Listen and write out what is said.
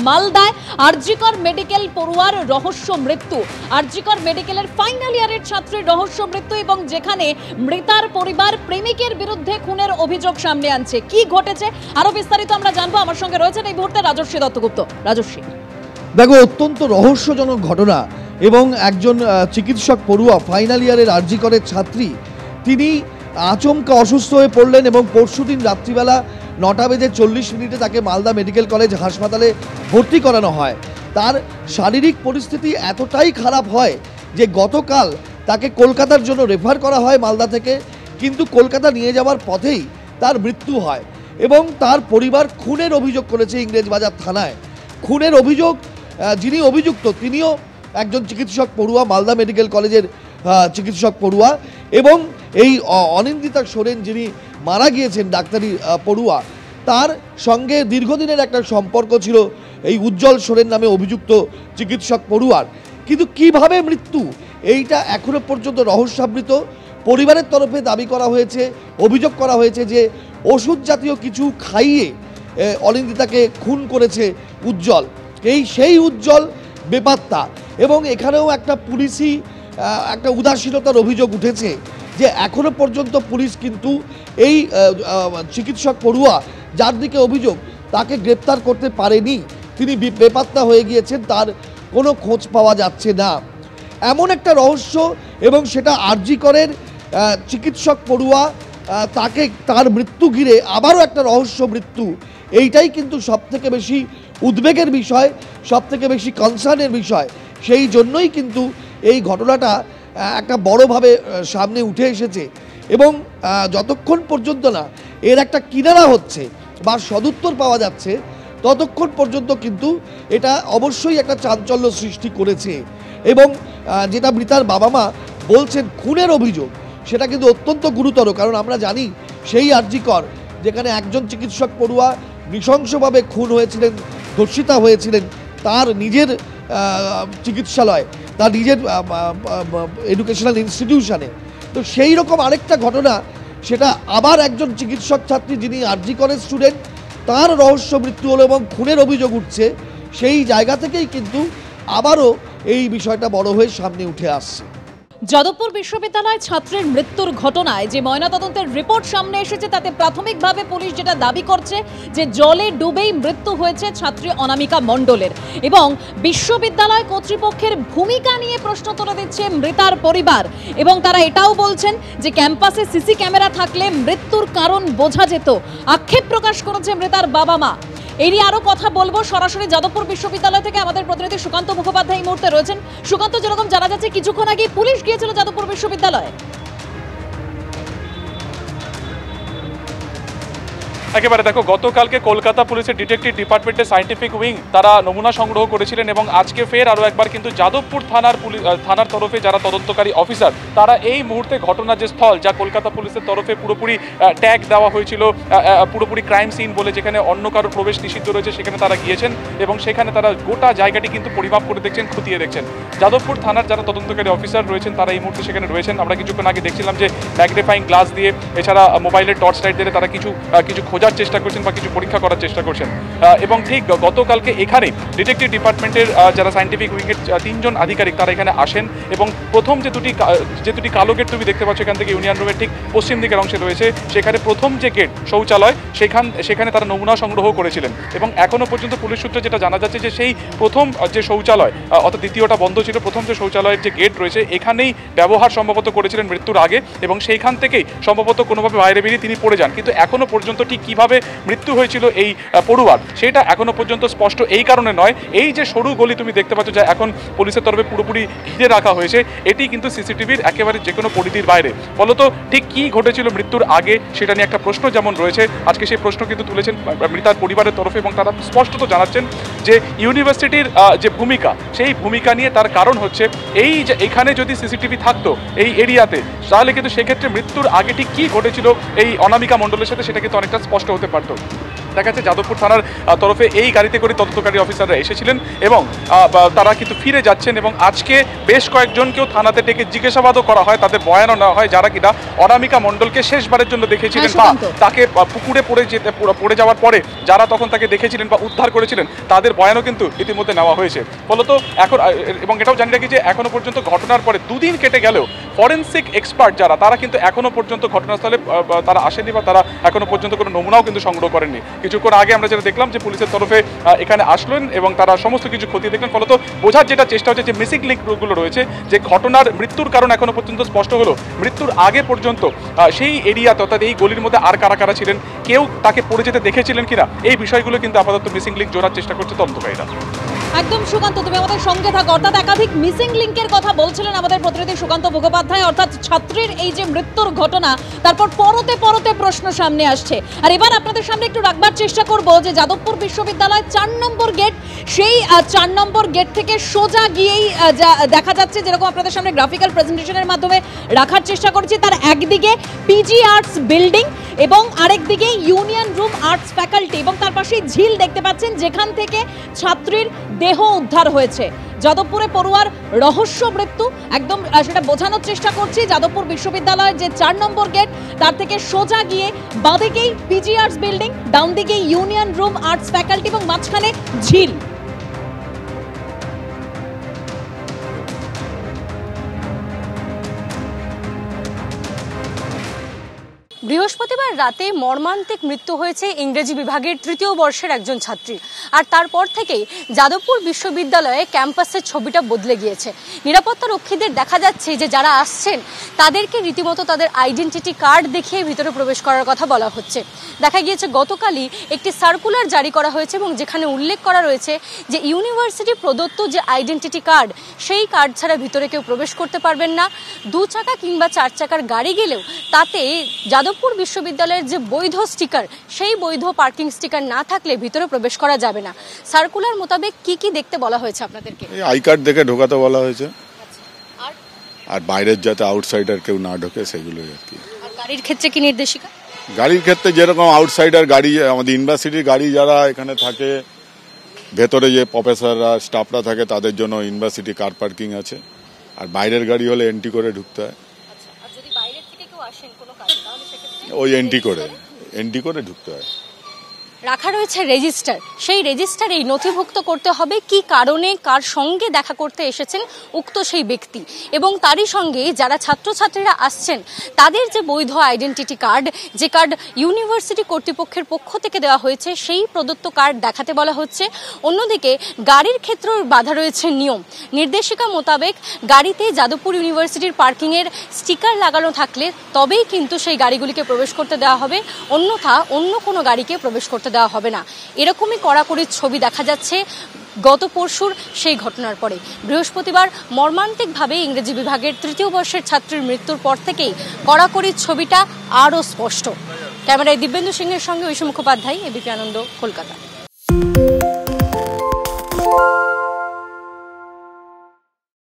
মালদায় আরজিকর মেডিকেল পড়ুয়ার রহস্য মৃত্যু, আরজিকর মেডিকেলের ফাইনাল ইয়ারের ছাত্রীর রহস্য মৃত্যু এবং যেখানে মৃতার পরিবার প্রেমিকের বিরুদ্ধে খুনের অভিযোগ সামনে আনছে। কি ঘটেছে আরো বিস্তারিত আমরা জানবো। আমার সঙ্গে রয়েছেন এই মুহূর্তে রাজস্বী দত্তগুপ্ত। রাজস্বী, দেখো, অত্যন্ত রহস্যজনক ঘটনা এবং একজন চিকিৎসক পড়ুয়া ফাইনাল ইয়ারের আরজিকরের ছাত্রী, তিনি আচমকা অসুস্থ হয়ে পড়লেন এবং পরশুদিন রাত্রিবেলা 9:40 তাকে মালদা মেডিকেল কলেজ হাসপাতালে ভর্তি করানো হয়। তার শারীরিক পরিস্থিতি এতটাই খারাপ হয় যে গতকাল তাকে কলকাতার জন্য রেফার করা হয় মালদা থেকে, কিন্তু কলকাতা নিয়ে যাওয়ার পথেই তার মৃত্যু হয় এবং তার পরিবার খুনের অভিযোগ করেছে ইংরেজবাজার থানায়। খুনের অভিযোগ, যিনি অভিযুক্ত তিনিও একজন চিকিৎসক পড়ুয়া, মালদা মেডিকেল কলেজের চিকিৎসক পড়ুয়া, এবং এই অনিন্দিতা সোরেন যিনি মারা গিয়েছেন ডাক্তারি পড়ুয়া, তার সঙ্গে দীর্ঘদিনের একটা সম্পর্ক ছিল এই উজ্জ্বল সোরেন নামে অভিযুক্ত চিকিৎসক পড়ুয়ার। কিন্তু কিভাবে মৃত্যু, এইটা এখনো পর্যন্ত রহস্যাবৃত। পরিবারের তরফে দাবি করা হয়েছে, অভিযোগ করা হয়েছে যে ওষুধ জাতীয় কিছু খাইয়ে অনিন্দিতাকে খুন করেছে উজ্জ্বল। সেই উজ্জ্বল বেপাত্তা এবং এখানেও একটা পুলিশি একটা উদাসীনতার অভিযোগ উঠেছে যে এখনো পর্যন্ত পুলিশ কিন্তু এই চিকিৎসক পড়ুয়া যার দিকে অভিযোগ তাকে গ্রেপ্তার করতে পারেনি। তিনি বেপাত্তা হয়ে গিয়েছেন, তার কোনো খোঁজ পাওয়া যাচ্ছে না। এমন একটা রহস্য, এবং সেটা আরজিকরের চিকিৎসক পড়ুয়া, তাকে তার মৃত্যু ঘিরে আবারও একটা রহস্য মৃত্যু। এইটাই কিন্তু সবথেকে বেশি উদ্বেগের বিষয়, সবথেকে বেশি কনসার্নের বিষয়। সেই জন্যই কিন্তু এই ঘটনাটা একটা বড়ভাবে সামনে উঠে এসেছে এবং যতক্ষণ পর্যন্ত না এর একটা কিনারা হচ্ছে বা সদুত্তর পাওয়া যাচ্ছে ততক্ষণ পর্যন্ত কিন্তু এটা অবশ্যই একটা চাঞ্চল্য সৃষ্টি করেছে। এবং যেটা মৃতার বাবা মা বলছেন খুনের অভিযোগ, সেটা কিন্তু অত্যন্ত গুরুতর। কারণ আমরা জানি সেই আরজিকর যেখানে একজন চিকিৎসক পড়ুয়া নৃশংসভাবে খুন হয়েছিলেন, ধর্ষিতা হয়েছিলেন তার নিজের চিকিৎসালয়, তার নিজের এডুকেশনাল ইনস্টিটিউশনে। তো সেই রকম আরেকটা ঘটনা, সেটা আবার একজন চিকিৎসক ছাত্রী যিনি আরজিকরের স্টুডেন্ট, তার রহস্য মৃত্যু হলো এবং খুনের অভিযোগ উঠছে। সেই জায়গা থেকেই কিন্তু আবারও এই বিষয়টা বড় হয়ে সামনে উঠে আসছে। যাদবপুর বিশ্ববিদ্যালয় ছাত্রের মৃত্যুর ঘটনায় যে ময়নাতদন্তের রিপোর্ট সামনে এসেছে তাতে প্রাথমিকভাবে পুলিশ যেটা দাবি করছে যে জলে ডুবেই মৃত্যু হয়েছে ছাত্রী অনামিকা মণ্ডলের, এবং বিশ্ববিদ্যালয় কর্তৃপক্ষের ভূমিকা নিয়ে প্রশ্ন তুলে দিচ্ছে মৃতার পরিবার। এবং তারা এটাও বলছেন যে ক্যাম্পাসে সিসি ক্যামেরা থাকলে মৃত্যুর কারণ বোঝা যেত। আক্ষেপ প্রকাশ করেছে মৃতার বাবা মা। এই নিয়ে আরো কথা বলবো। সরাসরি যাদবপুর বিশ্ববিদ্যালয় থেকে আমাদের প্রতিনিধি সুকান্ত মুখোপাধ্যায় এই মুহূর্তে রয়েছেন। সুকান্ত, যেরকম জানা যাচ্ছে কিছুক্ষণ আগে পুলিশ গিয়েছিল যাদবপুর বিশ্ববিদ্যালয়ে। একেবারে দেখো, গতকালকে কলকাতা পুলিশের ডিটেকটিভ ডিপার্টমেন্টের সায়েন্টিফিক উইং তারা নমুনা সংগ্রহ করেছিলেন এবং আজকে ফের আরও একবার কিন্তু যাদবপুর থানার তরফে যারা তদন্তকারী অফিসার তারা এই মুহূর্তে ঘটনার যে স্থল, যা কলকাতা পুলিশের তরফে পুরোপুরি ট্যাগ দেওয়া হয়েছিল পুরোপুরি ক্রাইম সিন বলে, যেখানে অন্য কারোর প্রবেশ নিষিদ্ধ রয়েছে, সেখানে তারা গিয়েছেন এবং সেখানে তারা গোটা জায়গাটি কিন্তু পরিমাপ করে দেখছেন, খতিয়ে দেখছেন। যাদবপুর থানার যারা তদন্তকারী অফিসার রয়েছেন তারা এই মুহূর্তে সেখানে রয়েছেন। আমরা কিছুক্ষণ আগে দেখছিলাম যে ম্যাগনিফাইং গ্লাস দিয়ে, এছাড়া মোবাইলের টর্চ লাইট দিয়ে তারা কিছু খোঁজার চেষ্টা করছেন বা কিছু পরীক্ষা করার চেষ্টা করছেন। এবং ঠিক গতকালকে এখানে ডিটেকটিভ ডিপার্টমেন্টের যারা সায়েন্টিফিক উইংয়ের 3 জন আধিকারিক তারা এখানে আসেন এবং প্রথম যে দুটি কালো গেট তুমি দেখতে পাচ্ছ এখান থেকে ইউনিয়ন রোডের ঠিক পশ্চিম দিকের অংশে রয়েছে, সেখানে প্রথম যে গেট শৌচালয় সেখানে তারা নমুনা সংগ্রহ করেছিলেন এবং এখনো পর্যন্ত পুলিশ সূত্রে যেটা জানা যাচ্ছে যে সেই প্রথম যে শৌচালয়, অর্থাৎ দ্বিতীয়টা বন্ধ ছিল, প্রথম যে শৌচালয়ের যে গেট রয়েছে এখানেই ব্যবহার সম্ভবত করেছিলেন মৃত্যুর আগে এবং সেইখান থেকেই সম্ভবত কোনোভাবে বাইরে বেরিয়ে তিনি পড়ে যান। কিন্তু এখনো পর্যন্ত ঠিক কীভাবে মৃত্যু হয়েছিল এই পড়ুয়ার সেটা এখনো পর্যন্ত স্পষ্ট এই কারণে নয়। এই যে সরু গলি তুমি দেখতে পাচ্ছ যা এখন পুলিশের তরফে পুরোপুরি ঘিরে রাখা হয়েছে, এটি কিন্তু সিসিটিভির একেবারে যে কোনো পরিধির বাইরে। ফলত ঠিক কী ঘটেছিল মৃত্যুর আগে সেটা নিয়ে একটা প্রশ্ন যেমন রয়েছে, আজকে সেই প্রশ্ন কিন্তু তুলেছেন মৃতার পরিবারের তরফে এবং তারা স্পষ্টত জানাচ্ছেন যে ইউনিভার্সিটির যে ভূমিকা, সেই ভূমিকা নিয়ে তার কারণ হচ্ছে এই যে এখানে যদি সিসিটিভি থাকতো এই এরিয়াতে, তাহলে কিন্তু সেক্ষেত্রে মৃত্যুর আগে ঠিক কী ঘটেছিল এই অনামিকা মণ্ডলের সাথে সেটা কিন্তু অনেকটা স্পষ্ট হতে পারত। দেখা যাচ্ছে যাদবপুর থানার তরফে এই গাড়িতে করে তদন্তকারী অফিসাররা এসেছিলেন এবং তারা কিন্তু ফিরে যাচ্ছেন এবং আজকে বেশ কয়েকজনকেও থানাতে ডেকে জিজ্ঞাসাবাদও করা হয়, তাদের বয়ানও নেওয়া হয়, যারা কিনা অনামিকা মণ্ডলকে শেষবারের জন্য দেখেছিলেন বা তাকে পুকুরে পড়ে যাওয়ার পরে যারা তখন তাকে দেখেছিলেন বা উদ্ধার করেছিলেন তাদের বয়ানও কিন্তু ইতিমধ্যে নেওয়া হয়েছে। ফলত এখন এবং এটাও জানি রাখি যে এখনো পর্যন্ত ঘটনার পরে 2 দিন কেটে গেলেও ফরেন্সিক এক্সপার্ট যারা তারা কিন্তু এখনো পর্যন্ত ঘটনাস্থলে তারা আসেনি বা তারা এখনো পর্যন্ত কোনো নমুনাও কিন্তু সংগ্রহ করেননি। কিছুক্ষণ আগে আমরা যেটা দেখলাম যে পুলিশের তরফে এখানে আসলেন এবং তারা সমস্ত কিছু খতিয়ে দেখলেন। ফলত বোঝার যেটা চেষ্টা হচ্ছে যে মিসিং লিঙ্কগুলো রয়েছে, যে ঘটনার মৃত্যুর কারণ এখনো পর্যন্ত স্পষ্ট হলো, মৃত্যুর আগে পর্যন্ত সেই এরিয়াতে অর্থাৎ এই গলির মধ্যে আর কারা কারা ছিলেন, কেউ তাকে পড়ে যেতে দেখেছিলেন কিনা, এই বিষয়গুলো কিন্তু আপাতত মিসিং লিঙ্ক জোড়ার চেষ্টা করছে তদন্তকারীরা। একদম সুকান্ত, তুমি আমাদের সঙ্গে থাকো। অর্থাৎ একাধিক মিসিং লিঙ্কের কথা বলছিলেন আমাদের প্রতিনিধি সুকান্ত মুখোপাধ্যায়। অর্থাৎ ছাত্রীর এই যে মৃত্যুর ঘটনা, তারপর পরতে পরতে প্রশ্ন সামনে আসছে। আর এবার আপনাদের সামনে একটু রাখবার চেষ্টা করব যে যাদবপুর বিশ্ববিদ্যালয় 4 নম্বর গেট, সেই 4 নম্বর গেট থেকে সোজা গিয়েই দেখা যাচ্ছে, যেরকম আপনাদের সামনে গ্রাফিক্যাল প্রেজেন্টেশনের মাধ্যমে রাখার চেষ্টা করছি, তার একদিকে পিজি আর্টস বিল্ডিং এবং আরেকদিকে ইউনিয়ন রুম আর্টস ফ্যাকাল্টি এবং তার পাশে ঝিল দেখতে পাচ্ছেন, যেখান থেকে ছাত্রীর দেহ উদ্ধার হয়েছে। যাদবপুরে পড়ুয়ার রহস্য মৃত্যু, একদম সেটা বোঝানোর চেষ্টা করছি। যাদবপুর বিশ্ববিদ্যালয়ের যে 4 নম্বর গেট, তার থেকে সোজা গিয়ে বাঁদিকেই পিজি আর্টস বিল্ডিং, ডান দিকেই ইউনিয়ন রুম আর্টস ফ্যাকাল্টি এবং মাঝখানে ঝিল। বৃহস্পতিবার রাতে মর্মান্তিক মৃত্যু হয়েছে ইংরেজি বিভাগের 3য় বর্ষের একজন ছাত্রী। আর তারপর থেকেই যাদবপুর বিশ্ববিদ্যালয়ে ক্যাম্পাসের ছবিটা বদলে গিয়েছে। নিরাপত্তা রক্ষীদের দেখা যাচ্ছে যে যারা আসছেন তাদেরকে রীতিমতো তাদের আইডেন্টিটি কার্ড দেখিয়ে ভিতরে প্রবেশ করার কথা বলা হচ্ছে। দেখা গিয়েছে গতকালই একটি সার্কুলার জারি করা হয়েছে এবং যেখানে উল্লেখ করা রয়েছে যে ইউনিভার্সিটি প্রদত্ত যে আইডেন্টিটি কার্ড, সেই কার্ড ছাড়া ভিতরে কেউ প্রবেশ করতে পারবেন না। 2 চাকা কিংবা 4 চাকার গাড়ি গেলেও তাতে যাদবপুর বিশ্ববিদ্যালয়ের যে বৈধ স্টিকার, সেই বৈধ পার্কিং স্টিকার না থাকলে ভিতরে প্রবেশ করা যাবে না। সার্কুলার মোতাবেক কি কি দেখতে বলা হয়েছে আপনাদেরকে? আই কার্ড দেখে ঢোকাতে বলা হয়েছে, আর বাইরের যাতে আউটসাইডার কেউ না ঢোকে সেগুলোই আর কি। আর গাড়ির ক্ষেত্রে কি নির্দেশিকা? গাড়ির ক্ষেত্রে যেরকম আউটসাইডার গাড়ি, আমাদের ইউনিভার্সিটির গাড়ি যারা এখানে থাকে, ভেতরে যে প্রফেসররা স্টাফরা থাকে তাদের জন্য ইউনিভার্সিটি কার পার্কিং আছে, আর বাইরের গাড়ি হলে এন্ট্রি করে ঢুকতে হয়। আর যদি বাইরে থেকে কেউ আসেন কোনো কাজে, তাহলে সেক্ষেত্রে ওই এন্ট্রি করে ঢুকতে হয়। রাখা রয়েছে রেজিস্টার, সেই রেজিস্টারেই নথিভুক্ত করতে হবে কি কারণে কার সঙ্গে দেখা করতে এসেছেন উক্ত সেই ব্যক্তি, এবং তারই সঙ্গে যারা ছাত্রছাত্রীরা আসছেন তাদের যে বৈধ আইডেন্টিটি কার্ড, যে কার্ড ইউনিভার্সিটি কর্তৃপক্ষের পক্ষ থেকে দেওয়া হয়েছে, সেই প্রদত্ত কার্ড দেখাতে বলা হচ্ছে। অন্যদিকে গাড়ির ক্ষেত্রেও বাধা রয়েছে নিয়ম নির্দেশিকা মোতাবেক। গাড়িতে যাদবপুর ইউনিভার্সিটির পার্কিংয়ের স্টিকার লাগানো থাকলে তবেই কিন্তু সেই গাড়িগুলিকে প্রবেশ করতে দেওয়া হবে, অন্যথা অন্য কোনো গাড়িকে প্রবেশ করতে দেওয়া হবে না। এরকমই কড়াকড়ি ছবি দেখা যাচ্ছে গত পরশুর সেই ঘটনার পরে। বৃহস্পতিবার মর্মান্তিকভাবে ইংরেজি বিভাগের 3য় বর্ষের ছাত্রীর মৃত্যুর পর থেকেই কড়াকড়ি ছবিটা আরও স্পষ্ট। ক্যামেরায় দিব্যেন্দু সিংহের সঙ্গে ঐশী মুখোপাধ্যায়, এবিপি আনন্দ, কলকাতা।